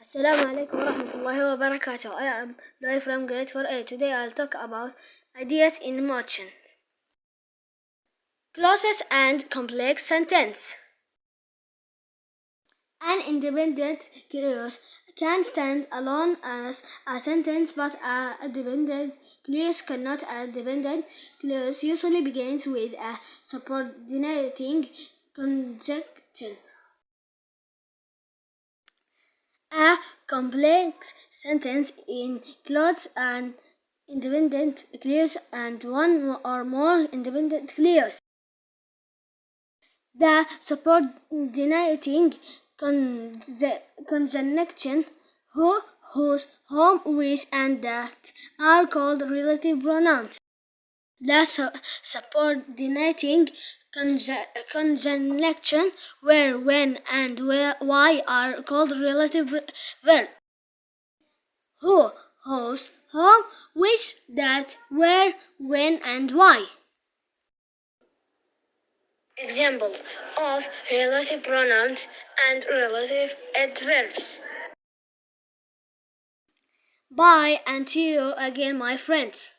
Assalamu alaikum wa rahmatullahi wa barakatuh. I am Luai from grade 4A. Today I'll talk about ideas in motion. Closest and complex sentence. An independent clause can stand alone as a sentence, but a dependent clause cannot. A dependent clause usually begins with a subordinating conjunction. A complex sentence includes an independent clause and one or more independent clauses. The subordinating conjunction who, whose, whom, which, and that are called relative pronouns. The subordinating conjunction where, when, and why are called relative verbs. Who, whose, whom, which, that, where, when, and why. Example of relative pronouns and relative adverbs. Bye and see you again, my friends.